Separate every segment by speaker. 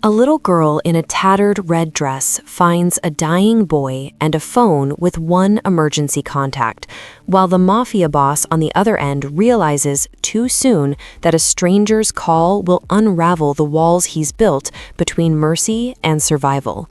Speaker 1: A little girl in a tattered red dress finds a dying boy and a phone with one emergency contact, while the Mafia boss on the other end realizes too soon that a stranger's call will unravel the walls he's built between mercy and survival.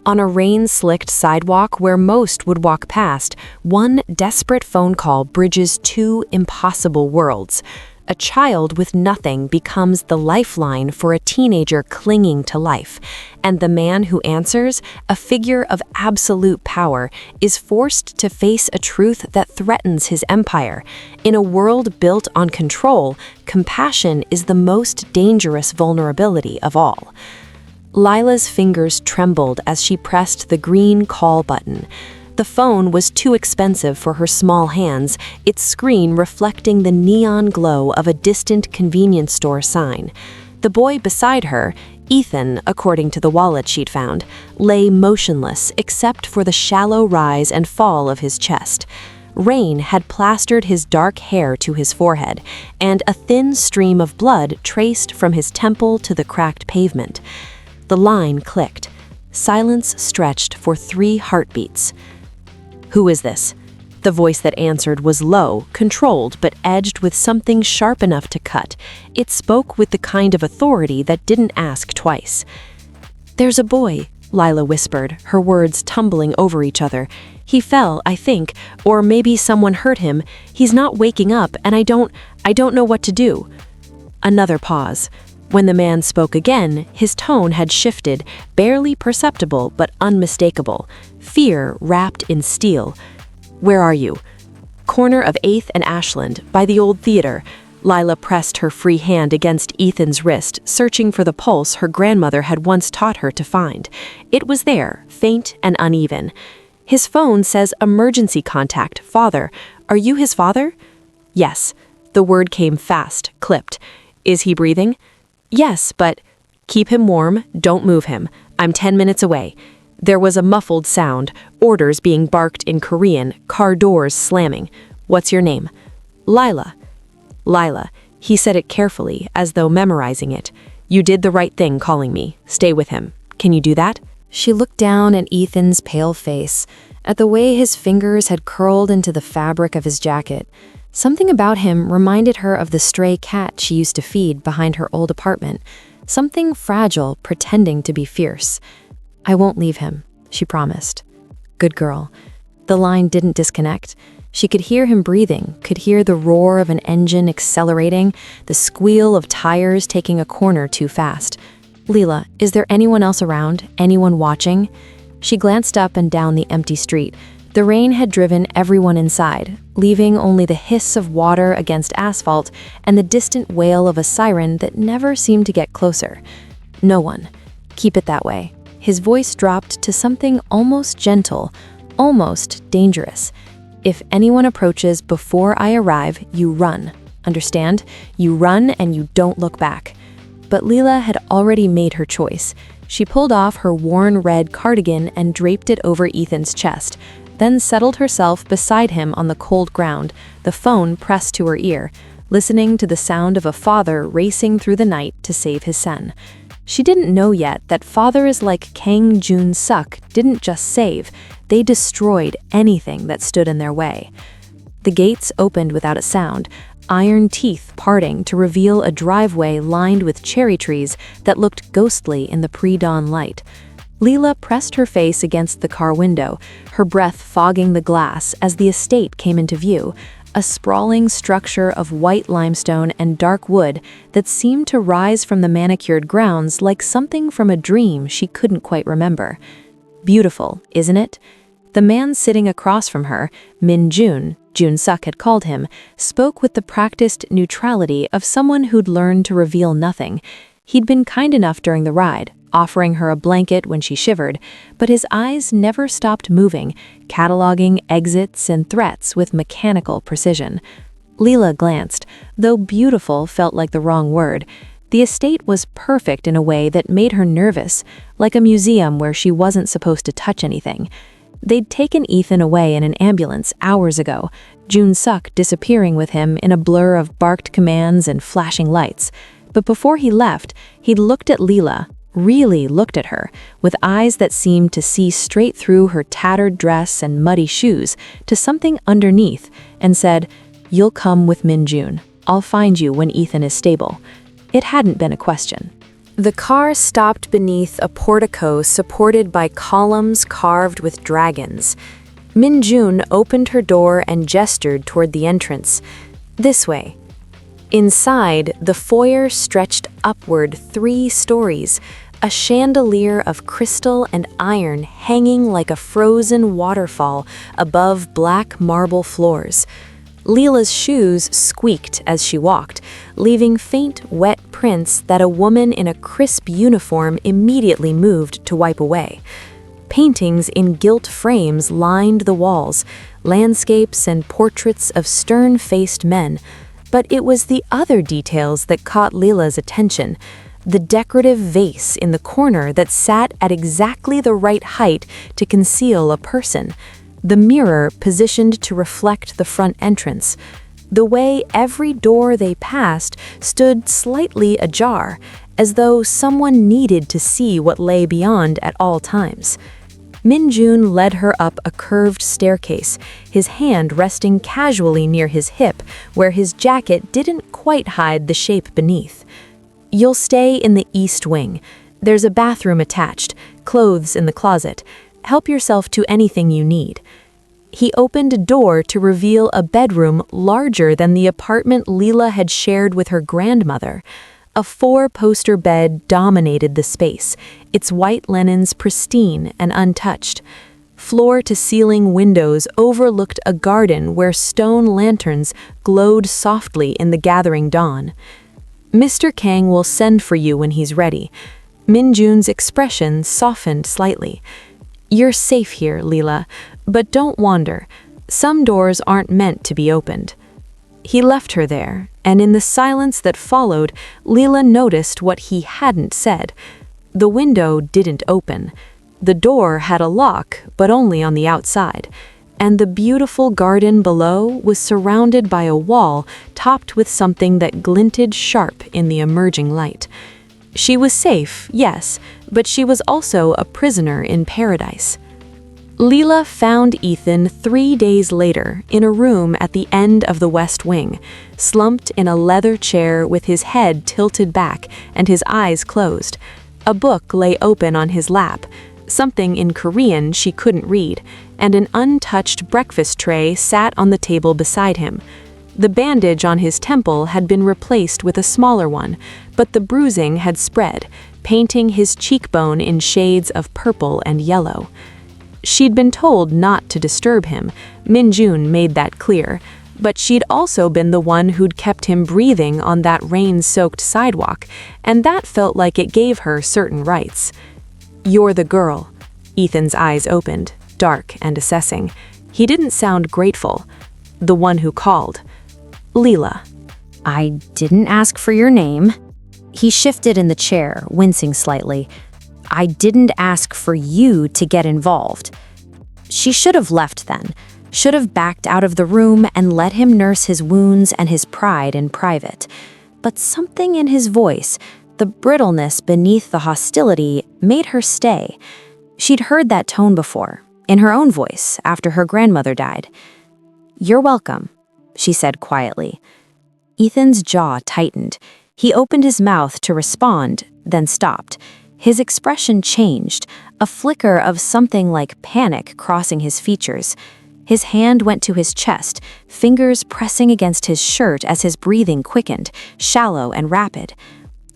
Speaker 1: On a rain-slicked sidewalk where most would walk past, one desperate phone call bridges two impossible worlds. A child with nothing becomes the lifeline for a teenager clinging to life, and the man who answers, a figure of absolute power, is forced to face a truth that threatens his empire. In a world built on control, compassion is the most dangerous vulnerability of all. Lila's fingers trembled as she pressed the green call button. The phone was too expensive for her small hands, its screen reflecting the neon glow of a distant convenience store sign. The boy beside her, Ethan, according to the wallet she'd found, lay motionless except for the shallow rise and fall of his chest. Rain had plastered his dark hair to his forehead, and a thin stream of blood traced from his temple to the cracked pavement. The line clicked. Silence stretched for 3 heartbeats. "Who is this?" The voice that answered was low, controlled, but edged with something sharp enough to cut. It spoke with the kind of authority that didn't ask twice. "There's a boy," Lila whispered, her words tumbling over each other. "He fell, I think, or maybe someone hurt him. He's not waking up, and I don't know what to do." Another pause. When the man spoke again, his tone had shifted, barely perceptible but unmistakable. Fear wrapped in steel. "Where are you?" "Corner of 8th and Ashland, by the old theater." Lila pressed her free hand against Ethan's wrist, searching for the pulse her grandmother had once taught her to find. It was there, faint and uneven. "His phone says emergency contact, father. Are you his father?" "Yes." The word came fast, clipped. "Is he breathing?" "Yes, but—" "Keep him warm, don't move him. I'm 10 minutes away." There was a muffled sound, orders being barked in Korean, car doors slamming. "What's your name?" "Lila." "Lila." He said it carefully, as though memorizing it. "You did the right thing calling me. Stay with him. Can you do that?" She looked down at Ethan's pale face, at the way his fingers had curled into the fabric of his jacket. Something about him reminded her of the stray cat she used to feed behind her old apartment. Something fragile, pretending to be fierce. "I won't leave him," she promised. "Good girl." The line didn't disconnect. She could hear him breathing, could hear the roar of an engine accelerating, the squeal of tires taking a corner too fast. "Lila, is there anyone else around? Anyone watching?" She glanced up and down the empty street. The rain had driven everyone inside, leaving only the hiss of water against asphalt and the distant wail of a siren that never seemed to get closer. "No one. Keep it that way." His voice dropped to something almost gentle, almost dangerous. "If anyone approaches before I arrive, you run. Understand? You run and you don't look back." But Lila had already made her choice. She pulled off her worn red cardigan and draped it over Ethan's chest, then settled herself beside him on the cold ground, the phone pressed to her ear, listening to the sound of a father racing through the night to save his son. She didn't know yet that fathers like Kang Junseok didn't just save, they destroyed anything that stood in their way. The gates opened without a sound, iron teeth parting to reveal a driveway lined with cherry trees that looked ghostly in the pre-dawn light. Lila pressed her face against the car window, her breath fogging the glass as the estate came into view, a sprawling structure of white limestone and dark wood that seemed to rise from the manicured grounds like something from a dream she couldn't quite remember. Beautiful, isn't it? The man sitting across from her, Junseok had called him, spoke with the practiced neutrality of someone who'd learned to reveal nothing. He'd been kind enough during the ride, offering her a blanket when she shivered, but his eyes never stopped moving, cataloging exits and threats with mechanical precision. Lila glanced, though beautiful felt like the wrong word. The estate was perfect in a way that made her nervous, like a museum where she wasn't supposed to touch anything. They'd taken Ethan away in an ambulance hours ago, Junseok disappearing with him in a blur of barked commands and flashing lights. But before he left, he'd looked at Lila, really looked at her, with eyes that seemed to see straight through her tattered dress and muddy shoes to something underneath, and said, "You'll come with Min-jun. I'll find you when Ethan is stable." It hadn't been a question. The car stopped beneath a portico supported by columns carved with dragons. Min-jun opened her door and gestured toward the entrance. "This way." Inside, the foyer stretched upward 3 stories, a chandelier of crystal and iron hanging like a frozen waterfall above black marble floors. Leela's shoes squeaked as she walked, leaving faint, wet prints that a woman in a crisp uniform immediately moved to wipe away. Paintings in gilt frames lined the walls, landscapes and portraits of stern-faced men. But it was the other details that caught Leela's attention. The decorative vase in the corner that sat at exactly the right height to conceal a person. The mirror positioned to reflect the front entrance. The way every door they passed stood slightly ajar, as though someone needed to see what lay beyond at all times. Min-jun led her up a curved staircase, his hand resting casually near his hip, where his jacket didn't quite hide the shape beneath. "You'll stay in the east wing. There's a bathroom attached, clothes in the closet. Help yourself to anything you need." He opened a door to reveal a bedroom larger than the apartment Leela had shared with her grandmother. A 4-poster bed dominated the space, its white linens pristine and untouched. Floor-to-ceiling windows overlooked a garden where stone lanterns glowed softly in the gathering dawn. "Mr. Kang will send for you when he's ready." Min-jun's expression softened slightly. "You're safe here, Leela, but don't wander. Some doors aren't meant to be opened." He left her there, and in the silence that followed, Leela noticed what he hadn't said. The window didn't open. The door had a lock, but only on the outside, and the beautiful garden below was surrounded by a wall topped with something that glinted sharp in the emerging light. She was safe, yes, but she was also a prisoner in paradise. Leela found Ethan 3 days later in a room at the end of the West Wing, slumped in a leather chair with his head tilted back and his eyes closed. A book lay open on his lap, something in Korean she couldn't read, and an untouched breakfast tray sat on the table beside him. The bandage on his temple had been replaced with a smaller one, but the bruising had spread, painting his cheekbone in shades of purple and yellow. She'd been told not to disturb him, Min-jun made that clear, but she'd also been the one who'd kept him breathing on that rain-soaked sidewalk, and that felt like it gave her certain rights. "You're the girl." Ethan's eyes opened, dark and assessing. He didn't sound grateful. "The one who called." "Leela."
Speaker 2: "I didn't ask for your name." He shifted in the chair, wincing slightly. "I didn't ask for you to get involved." She should have left then, should have backed out of the room and let him nurse his wounds and his pride in private. But something in his voice, the brittleness beneath the hostility, made her stay. She'd heard that tone before, in her own voice, after her grandmother died. "You're welcome," she said quietly. Ethan's jaw tightened. He opened his mouth to respond, then stopped. His expression changed, a flicker of something like panic crossing his features. His hand went to his chest, fingers pressing against his shirt as his breathing quickened, shallow and rapid.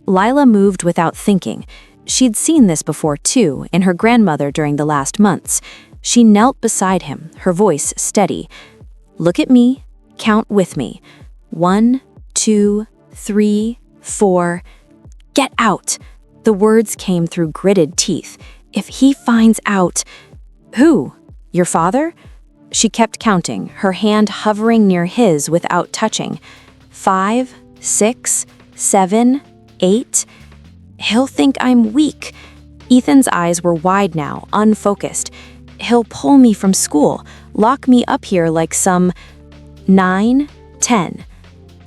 Speaker 2: Lila moved without thinking. She'd seen this before too, in her grandmother during the last months. She knelt beside him, her voice steady. "Look at me, count with me. 1, 2, 3, 4. Get out!" The words came through gritted teeth. "If he finds out..." "Who? Your father?" She kept counting, her hand hovering near his without touching. 5, 6, 7, 8. "He'll think I'm weak." Ethan's eyes were wide now, unfocused. "He'll pull me from school, lock me up here like some..." 9, 10.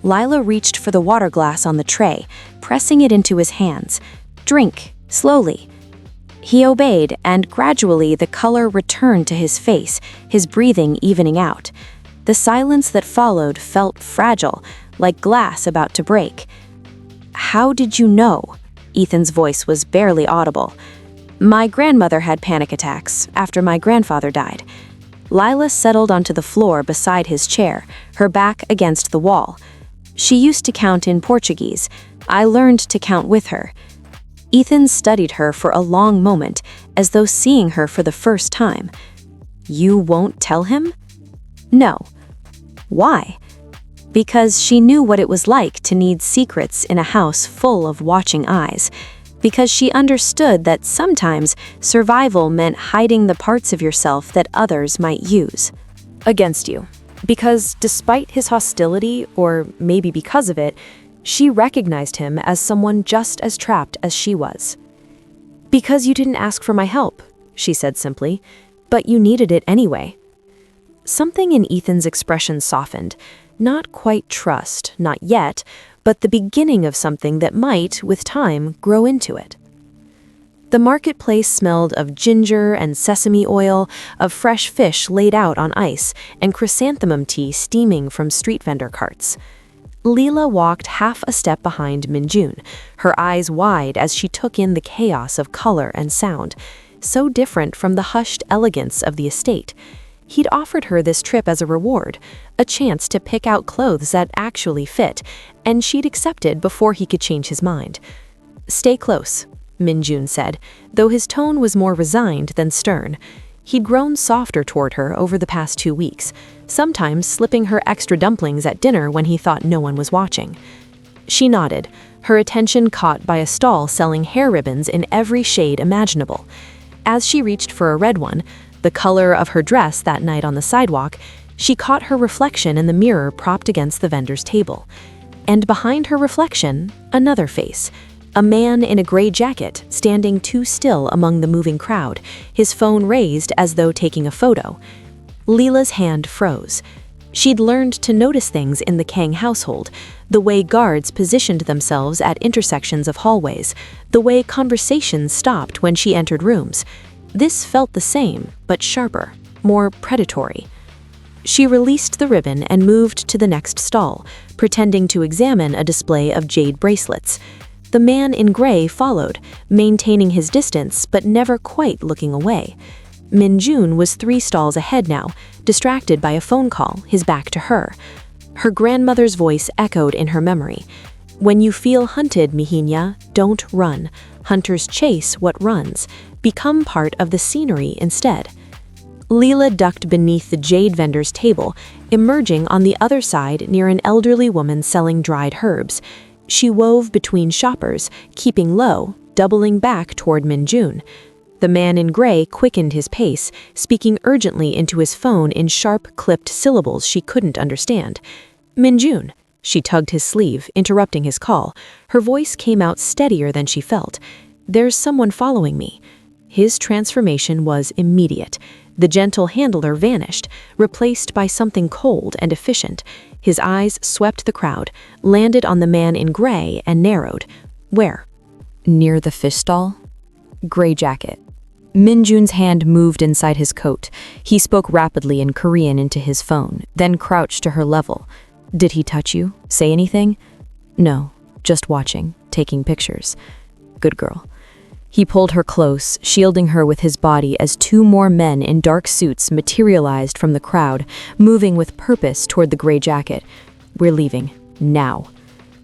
Speaker 2: Lila reached for the water glass on the tray, pressing it into his hands. "Drink," Slowly. He obeyed, and gradually the color returned to his face, his breathing evening out. The silence that followed felt fragile, like glass about to break. "How did you know?" Ethan's voice was barely audible. "My grandmother had panic attacks after my grandfather died." Lila settled onto the floor beside his chair, her back against the wall. "She used to count in Portuguese. I learned to count with her." Ethan studied her for a long moment, as though seeing her for the first time. "You won't tell him?" "No." "Why?" Because she knew what it was like to need secrets in a house full of watching eyes. Because she understood that sometimes survival meant hiding the parts of yourself that others might use.
Speaker 1: Against you. Because despite his hostility, or maybe because of it, she recognized him as someone just as trapped as she was. "Because you didn't ask for my help," she said simply, "but you needed it anyway." Something in Ethan's expression softened. Not quite trust, not yet, but the beginning of something that might, with time, grow into it. The marketplace smelled of ginger and sesame oil, of fresh fish laid out on ice, and chrysanthemum tea steaming from street vendor carts. Leela walked half a step behind Minjun, her eyes wide as she took in the chaos of color and sound, so different from the hushed elegance of the estate. He'd offered her this trip as a reward, a chance to pick out clothes that actually fit, and she'd accepted before he could change his mind. "Stay close," Minjun said, though his tone was more resigned than stern. He'd grown softer toward her over the past 2 weeks, sometimes slipping her extra dumplings at dinner when he thought no one was watching. She nodded, her attention caught by a stall selling hair ribbons in every shade imaginable. As she reached for a red one, the color of her dress that night on the sidewalk, she caught her reflection in the mirror propped against the vendor's table. And behind her reflection, another face. A man in a gray jacket, standing too still among the moving crowd, his phone raised as though taking a photo. Leela's hand froze. She'd learned to notice things in the Kang household, the way guards positioned themselves at intersections of hallways, the way conversations stopped when she entered rooms. This felt the same, but sharper, more predatory. She released the ribbon and moved to the next stall, pretending to examine a display of jade bracelets. The man in gray followed, maintaining his distance but never quite looking away. Minjun was 3 stalls ahead now, distracted by a phone call, his back to her. Her grandmother's voice echoed in her memory. "When you feel hunted, Mihinya, don't run. Hunters chase what runs. Become part of the scenery instead." Leela ducked beneath the jade vendor's table, emerging on the other side near an elderly woman selling dried herbs. She wove between shoppers, keeping low, doubling back toward Minjun. The man in gray quickened his pace, speaking urgently into his phone in sharp, clipped syllables she couldn't understand. "Minjun." She tugged his sleeve, interrupting his call. Her voice came out steadier than she felt. "There's someone following me." His transformation was immediate. The gentle handler vanished, replaced by something cold and efficient. His eyes swept the crowd, landed on the man in gray, and narrowed. "Where?" "Near the fish stall." "Gray jacket." Minjun's hand moved inside his coat. He spoke rapidly in Korean into his phone, then crouched to her level. "Did he touch you? Say anything?" "No, just watching, taking pictures." "Good girl." He pulled her close, shielding her with his body as 2 more men in dark suits materialized from the crowd, moving with purpose toward the gray jacket. "We're leaving. Now."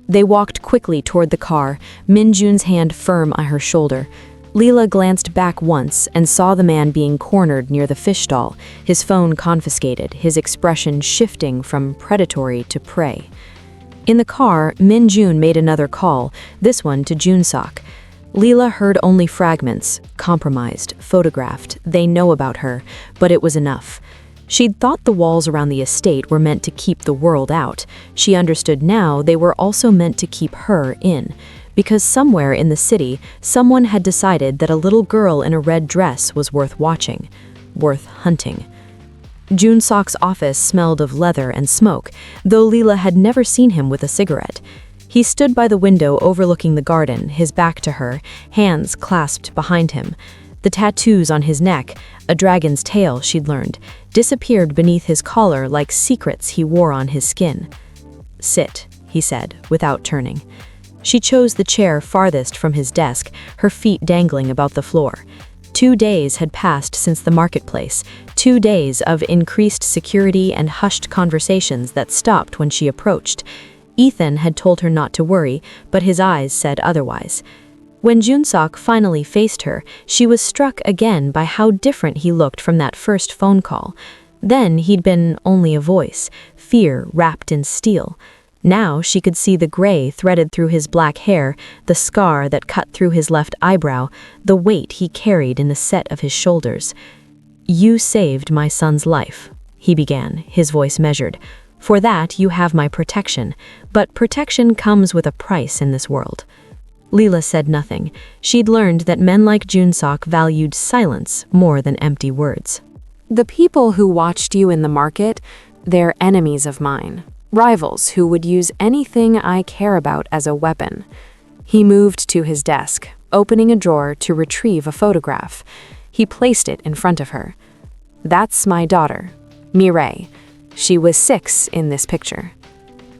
Speaker 1: They walked quickly toward the car, Minjun's hand firm on her shoulder. Leela glanced back once and saw the man being cornered near the fish stall, his phone confiscated, his expression shifting from predatory to prey. In the car, Minjun made another call, this one to Junseok. Leela heard only fragments, compromised, photographed. They know about her, but it was enough. She'd thought the walls around the estate were meant to keep the world out. She understood now they were also meant to keep her in. Because somewhere in the city, someone had decided that a little girl in a red dress was worth watching, worth hunting. Junseok's office smelled of leather and smoke, though Leela had never seen him with a cigarette.
Speaker 2: He stood by the window overlooking the garden, his back to her, hands clasped behind him. The tattoos on his neck, a dragon's tail she'd learned, disappeared beneath his collar like secrets he wore on his skin. "Sit," he said, without turning. She chose the chair farthest from his desk, her feet dangling about the floor. 2 days had passed since the marketplace, 2 days of increased security and hushed conversations that stopped when she approached. Ethan had told her not to worry, but his eyes said otherwise. When Junseok finally faced her, she was struck again by how different he looked from that first phone call. Then he'd been only a voice, fear wrapped in steel. Now she could see the gray threaded through his black hair, the scar that cut through his left eyebrow, the weight he carried in the set of his shoulders. "You saved my son's life," he began, his voice measured. "For that you have my protection, but protection comes with a price in this world." Leela said nothing. She'd learned that men like Junseok valued silence more than empty words.
Speaker 1: "The people who watched you in the market, they're enemies of mine. Rivals who would use anything I care about as a weapon." He moved to his desk, opening a drawer to retrieve a photograph. He placed it in front of her. "That's my daughter, Mireille. She was 6 in this picture."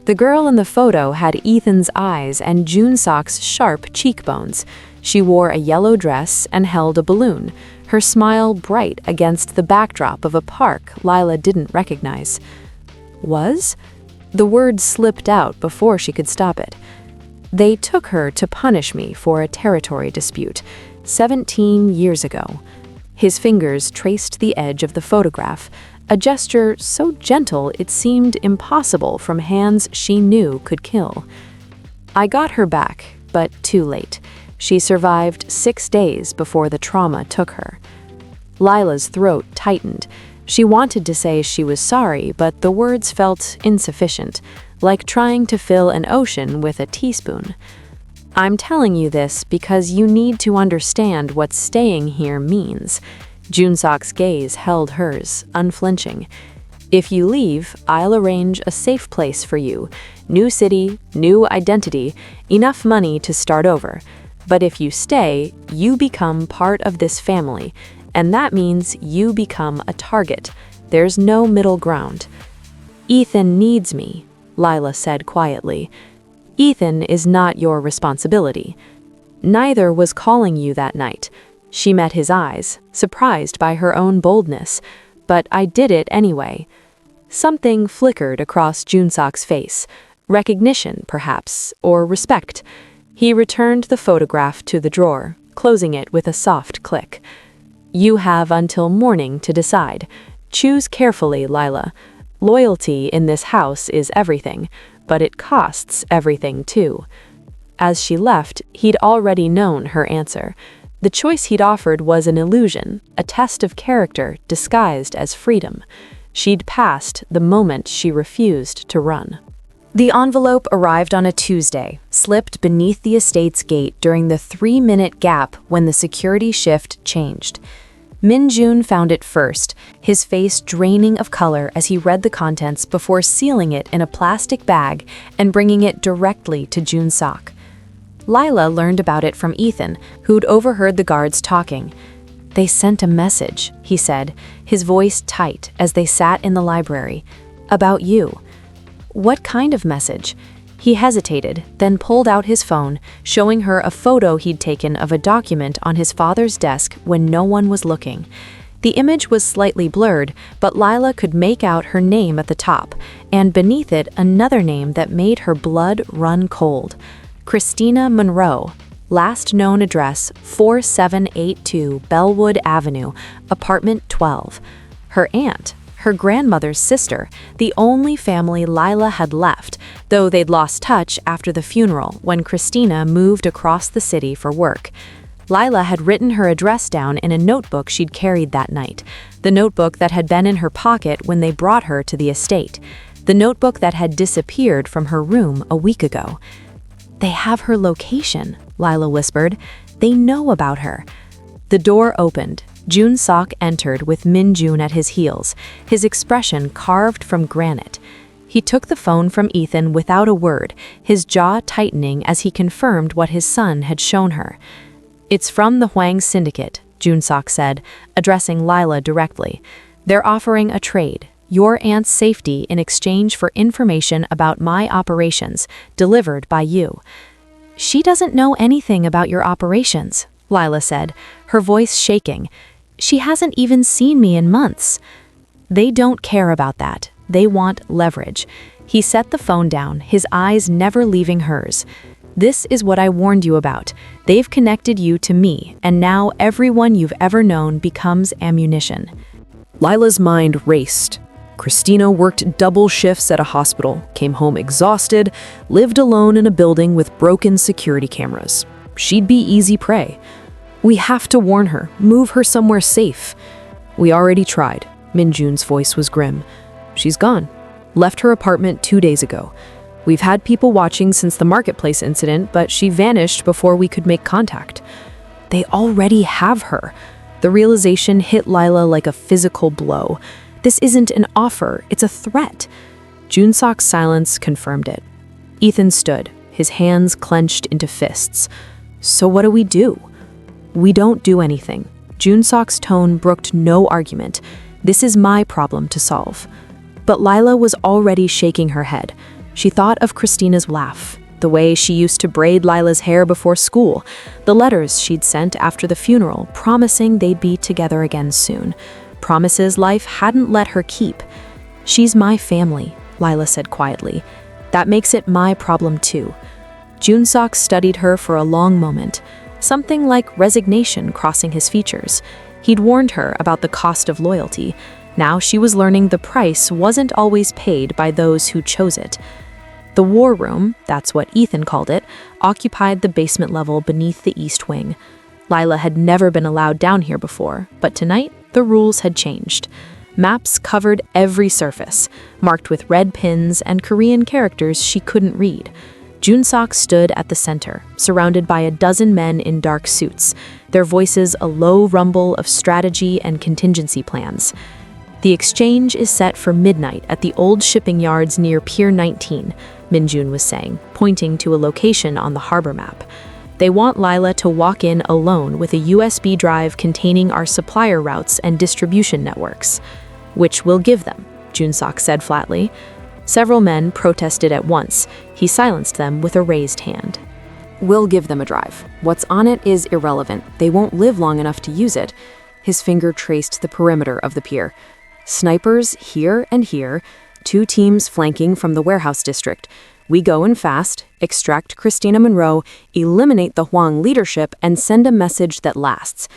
Speaker 1: The girl in the photo had Ethan's eyes and Junseok's sharp cheekbones. She wore a yellow dress and held a balloon, her smile bright against the backdrop of a park Lila didn't recognize. "Was?" The word slipped out before she could stop it. "They took her to punish me for a territory dispute, 17 years ago." His fingers traced the edge of the photograph, a gesture so gentle it seemed impossible from hands she knew could kill. "I got her back, but too late. She survived 6 days before the trauma took her." Lila's throat tightened. She wanted to say she was sorry, but the words felt insufficient, like trying to fill an ocean with a teaspoon. "I'm telling you this because you need to understand what staying here means." Junseok's gaze held hers, unflinching. "If you leave, I'll arrange a safe place for you. New city, new identity, enough money to start over. But if you stay, you become part of this family. And that means you become a target. There's no middle ground." "Ethan needs me," Lila said quietly. "Ethan is not your responsibility. Neither was calling you that night." She met his eyes, surprised by her own boldness. "But I did it anyway." Something flickered across Junseok's face. Recognition, perhaps, or respect. He returned the photograph to the drawer, closing it with a soft click. "You have until morning to decide. Choose carefully, Lila. Loyalty in this house is everything, but it costs everything too." As she left, he'd already known her answer. The choice he'd offered was an illusion, a test of character disguised as freedom. She'd passed the moment she refused to run. The envelope arrived on a Tuesday, slipped beneath the estate's gate during the 3-minute gap when the security shift changed. Min-jun found it first, his face draining of color as he read the contents before sealing it in a plastic bag and bringing it directly to Junseok. Lila learned about it from Ethan, who'd overheard the guards talking. "They sent a message," he said, his voice tight as they sat in the library. "About you." "What kind of message?" He hesitated, then pulled out his phone, showing her a photo he'd taken of a document on his father's desk when no one was looking. The image was slightly blurred, but Lila could make out her name at the top, and beneath it another name that made her blood run cold. Christina Monroe, last known address 4782 Bellwood Avenue, apartment 12. Her aunt, her grandmother's sister, the only family Lila had left, though they'd lost touch after the funeral when Christina moved across the city for work. Lila had written her address down in a notebook she'd carried that night, the notebook that had been in her pocket when they brought her to the estate, the notebook that had disappeared from her room a week ago. "They have her location," Lila whispered. "They know about her." The door opened. Junseok entered with Min-jun at his heels, his expression carved from granite. He took the phone from Ethan without a word, his jaw tightening as he confirmed what his son had shown her. "It's from the Hwang Syndicate," Junseok said, addressing Lila directly. "They're offering a trade, your aunt's safety in exchange for information about my operations, delivered by you." "She doesn't know anything about your operations," Lila said, her voice shaking. "She hasn't even seen me in months." "They don't care about that. They want leverage." He set the phone down, his eyes never leaving hers. "This is what I warned you about. They've connected you to me, and now everyone you've ever known becomes ammunition."
Speaker 3: Lila's mind raced. Christina worked double shifts at a hospital, came home exhausted, lived alone in a building with broken security cameras. She'd be easy prey. "We have to warn her, move her somewhere safe." "We already tried." Minjun's voice was grim. "She's gone. Left her apartment 2 days ago. We've had people watching since the marketplace incident, but she vanished before we could make contact." They already have her. The realization hit Lila like a physical blow. This isn't an offer, it's a threat. Junseok's silence confirmed it. Ethan stood, his hands clenched into fists. "So what do we do?" "We don't do anything." Junseok's tone brooked no argument. "This is my problem to solve." But Lila was already shaking her head. She thought of Christina's laugh, the way she used to braid Lila's hair before school, the letters she'd sent after the funeral promising they'd be together again soon. Promises life hadn't let her keep. "She's my family," Lila said quietly. "That makes it my problem too." Junseok studied her for a long moment, something like resignation crossing his features. He'd warned her about the cost of loyalty. Now she was learning the price wasn't always paid by those who chose it. The war room, that's what Ethan called it, occupied the basement level beneath the east wing. Lila had never been allowed down here before, but tonight the rules had changed. Maps covered every surface, marked with red pins and Korean characters she couldn't read. Junseok stood at the center, surrounded by a dozen men in dark suits, their voices a low rumble of strategy and contingency plans. "The exchange is set for midnight at the old shipping yards near Pier 19, Minjun was saying, pointing to a location on the harbor map. "They want Lila to walk in alone with a USB drive containing our supplier routes and distribution networks." "Which we'll give them," Junseok said flatly. Several men protested at once. He silenced them with a raised hand. "We'll give them a drive. What's on it is irrelevant. They won't live long enough to use it." His finger traced the perimeter of the pier. "Snipers here and here, 2 teams flanking from the warehouse district. We go in fast, extract Christina Monroe, eliminate the Hwang leadership, and send a message that lasts."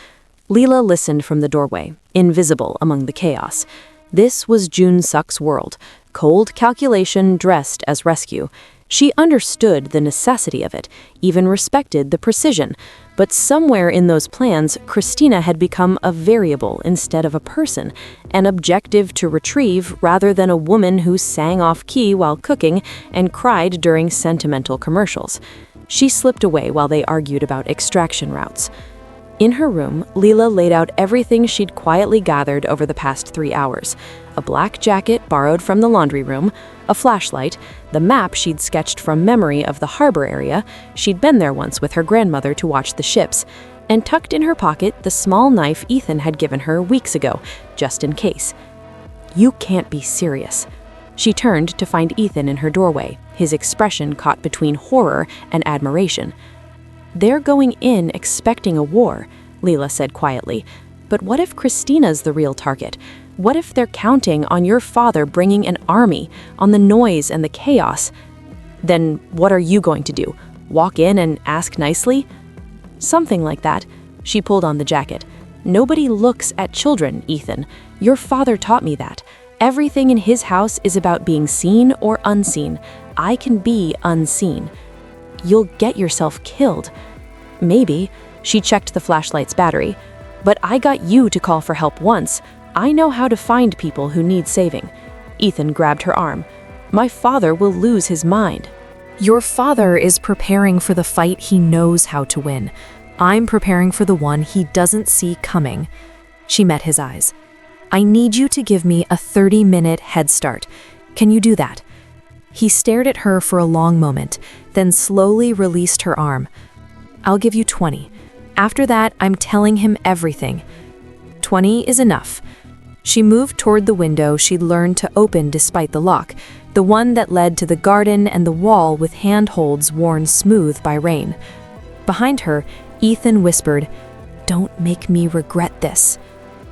Speaker 3: Lila listened from the doorway, invisible among the chaos. This was Junseok's world, cold calculation dressed as rescue. She understood the necessity of it, even respected the precision. But somewhere in those plans, Christina had become a variable instead of a person, an objective to retrieve rather than a woman who sang off-key while cooking and cried during sentimental commercials. She slipped away while they argued about extraction routes. In her room, Lila laid out everything she'd quietly gathered over the past 3 hours. A black jacket borrowed from the laundry room, a flashlight, the map she'd sketched from memory of the harbor area, she'd been there once with her grandmother to watch the ships, and tucked in her pocket the small knife Ethan had given her weeks ago, just in case. "You can't be serious." She turned to find Ethan in her doorway, his expression caught between horror and admiration. "They're going in expecting a war," Lila said quietly. "But what if Christina's the real target? What if they're counting on your father bringing an army, on the noise and the chaos? Then what are you going to do? Walk in and ask nicely?" "Something like that." She pulled on the jacket. "Nobody looks at children, Ethan. Your father taught me that. Everything in his house is about being seen or unseen. I can be unseen." "You'll get yourself killed." "Maybe." She checked the flashlight's battery. "But I got you to call for help once. I know how to find people who need saving." Ethan grabbed her arm. "My father will lose his mind." "Your father is preparing for the fight he knows how to win. I'm preparing for the one he doesn't see coming." She met his eyes. "I need you to give me a 30-minute head start. Can you do that?" He stared at her for a long moment, then slowly released her arm. "I'll give you 20. After that, I'm telling him everything. 20 is enough." She moved toward the window she'd learned to open despite the lock, the one that led to the garden and the wall with handholds worn smooth by rain. Behind her, Ethan whispered, "Don't make me regret this."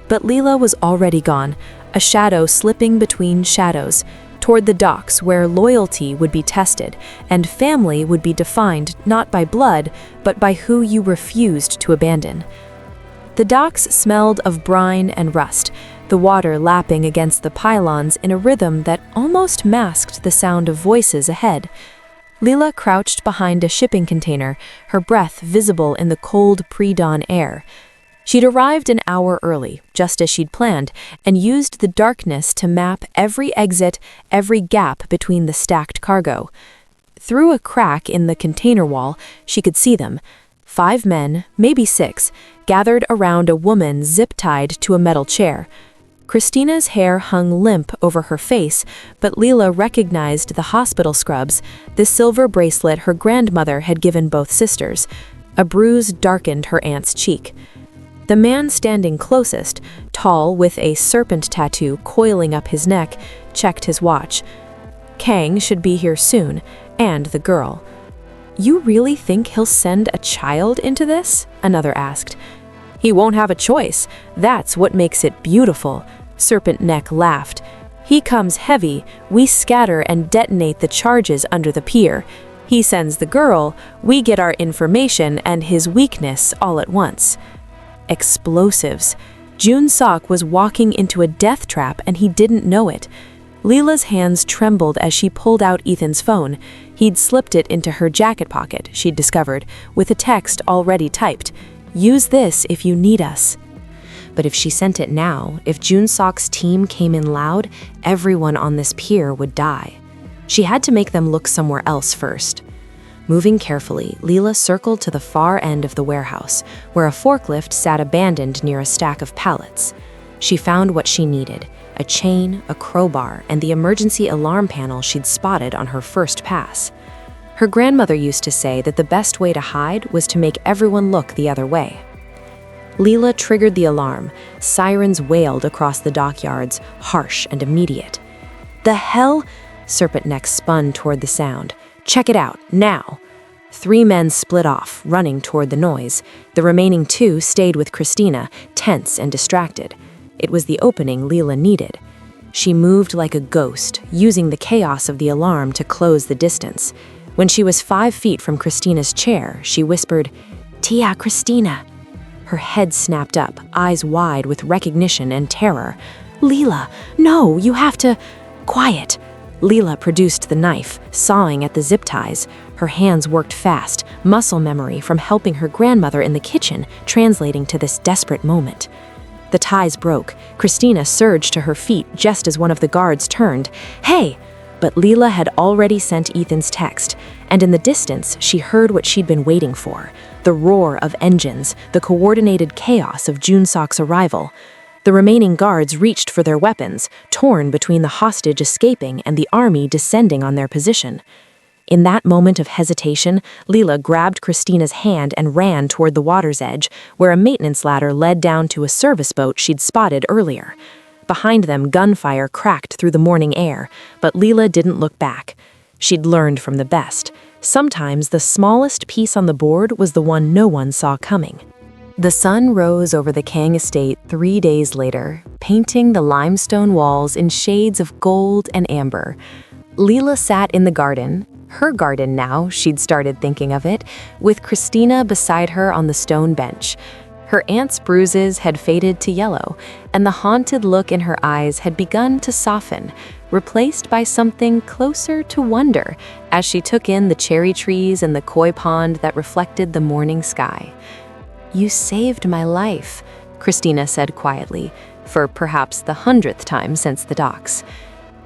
Speaker 3: But Leela was already gone, a shadow slipping between shadows, toward the docks where loyalty would be tested and family would be defined not by blood, but by who you refused to abandon. The docks smelled of brine and rust, the water lapping against the pylons in a rhythm that almost masked the sound of voices ahead. Leela crouched behind a shipping container, her breath visible in the cold pre-dawn air. She'd arrived an hour early, just as she'd planned, and used the darkness to map every exit, every gap between the stacked cargo. Through a crack in the container wall, she could see them. 5 men, maybe 6, gathered around a woman zip-tied to a metal chair. Christina's hair hung limp over her face, but Leela recognized the hospital scrubs, the silver bracelet her grandmother had given both sisters. A bruise darkened her aunt's cheek. The man standing closest, tall with a serpent tattoo coiling up his neck, checked his watch. Kang should be here soon, and the girl. "You really think he'll send a child into this?" another asked. "He won't have a choice. That's what makes it beautiful," Serpent Neck laughed. "He comes heavy, we scatter and detonate the charges under the pier. He sends the girl, we get our information and his weakness all at once." Explosives. Junseok was walking into a death trap and he didn't know it. Leela's hands trembled as she pulled out Ethan's phone. He'd slipped it into her jacket pocket, she'd discovered, with a text already typed. "Use this if you need us."
Speaker 1: But if she sent it now, if Junseok's team came in loud, everyone on this pier would die. She had to make them look somewhere else first. Moving carefully, Leela circled to the far end of the warehouse, where a forklift sat abandoned near a stack of pallets. She found what she needed: a chain, a crowbar, and the emergency alarm panel she'd spotted on her first pass. Her grandmother used to say that the best way to hide was to make everyone look the other way. Leela triggered the alarm. Sirens wailed across the dockyards, harsh and immediate. "The hell?" Serpent Neck spun toward the sound. "Check it out, now." 3 men split off, running toward the noise. The remaining 2 stayed with Christina, tense and distracted. It was the opening Leela needed. She moved like a ghost, using the chaos of the alarm to close the distance. When she was 5 feet from Christina's chair, she whispered, "Tia, Christina." Her head snapped up, eyes wide with recognition and terror. "Leela, no, you have to—" "Quiet." Leela produced the knife, sawing at the zip ties. Her hands worked fast, muscle memory from helping her grandmother in the kitchen, translating to this desperate moment. The ties broke. Christina surged to her feet just as one of the guards turned. "Hey!" But Leela had already sent Ethan's text, and in the distance she heard what she'd been waiting for: the roar of engines, the coordinated chaos of Junseok's arrival. The remaining guards reached for their weapons, torn between the hostage escaping and the army descending on their position. In that moment of hesitation, Leela grabbed Christina's hand and ran toward the water's edge, where a maintenance ladder led down to a service boat she'd spotted earlier. Behind them, gunfire cracked through the morning air, but Leela didn't look back. She'd learned from the best. Sometimes the smallest piece on the board was the one no one saw coming. The sun rose over the Kang estate 3 days later, painting the limestone walls in shades of gold and amber. Leela sat in the garden, her garden now, she'd started thinking of it, with Christina beside her on the stone bench. Her aunt's bruises had faded to yellow, and the haunted look in her eyes had begun to soften, replaced by something closer to wonder as she took in the cherry trees and the koi pond that reflected the morning sky. "You saved my life," Christina said quietly, for perhaps the 100th time since the docks.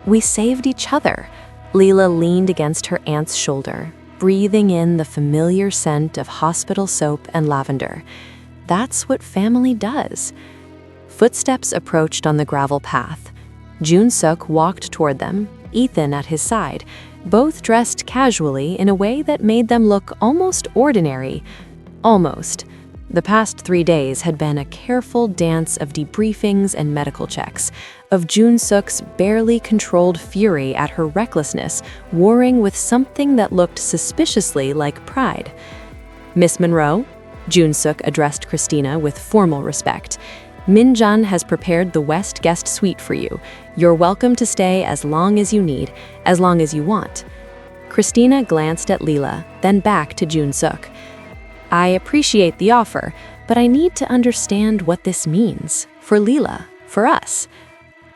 Speaker 1: "We saved each other." Leela leaned against her aunt's shoulder, breathing in the familiar scent of hospital soap and lavender. That's what family does. Footsteps approached on the gravel path. Junseok walked toward them, Ethan at his side. both dressed casually in a way that made them look almost ordinary. Almost. The past 3 days had been a careful dance of debriefings and medical checks, of Junseok's barely controlled fury at her recklessness warring with something that looked suspiciously like pride. "Miss Monroe," Junseok addressed Christina with formal respect, "Minjun has prepared the West guest suite for you. You're welcome to stay as long as you need, as long as you want." Christina glanced at Lila, then back to Junseok. "I appreciate the offer, but I need to understand what this means. For Lila, for us."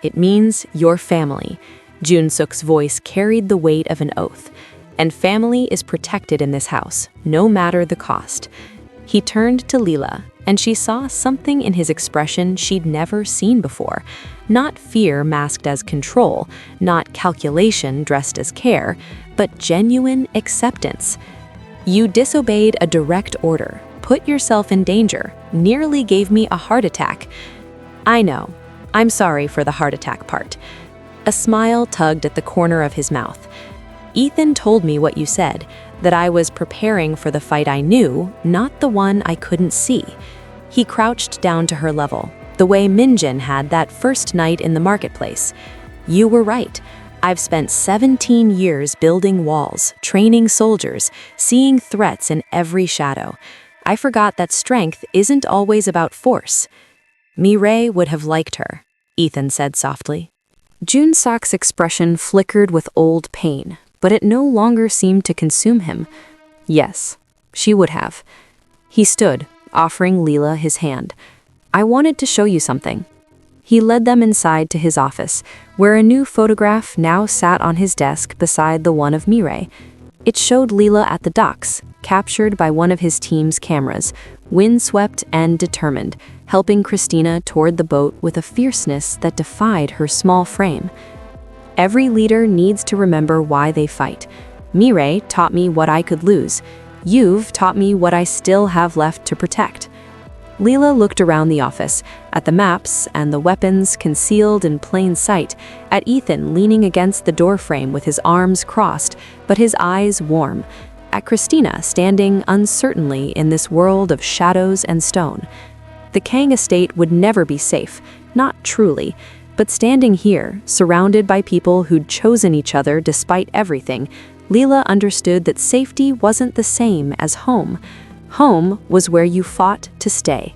Speaker 1: "It means your family." Junseok's voice carried the weight of an oath. "And family is protected in this house, no matter the cost." He turned to Lila, and she saw something in his expression she'd never seen before. Not fear masked as control, not calculation dressed as care, but genuine acceptance. "You disobeyed a direct order, put yourself in danger, nearly gave me a heart attack." "I know. I'm sorry for the heart attack part." A smile tugged at the corner of his mouth. "Ethan told me what you said, that I was preparing for the fight I knew, not the one I couldn't see." He crouched down to her level, the way Minjun had that first night in the marketplace. "You were right. I've spent 17 years building walls, training soldiers, seeing threats in every shadow. I forgot that strength isn't always about force." "Mireille would have liked her," Ethan said softly. Junseok's expression flickered with old pain, but it no longer seemed to consume him. Yes, she would have. He stood, offering Lila his hand. "I wanted to show you something." He led them inside to his office, where a new photograph now sat on his desk beside the one of Mireille. It showed Lila at the docks, captured by one of his team's cameras, windswept and determined, helping Christina toward the boat with a fierceness that defied her small frame. "Every leader needs to remember why they fight. Mireille taught me what I could lose. You've taught me what I still have left to protect." Lila looked around the office, at the maps and the weapons concealed in plain sight, at Ethan leaning against the doorframe with his arms crossed, but his eyes warm, at Christina standing uncertainly in this world of shadows and stone. The Kang estate would never be safe, not truly, but standing here, surrounded by people who'd chosen each other despite everything, Lila understood that safety wasn't the same as home. Home was where you fought to stay.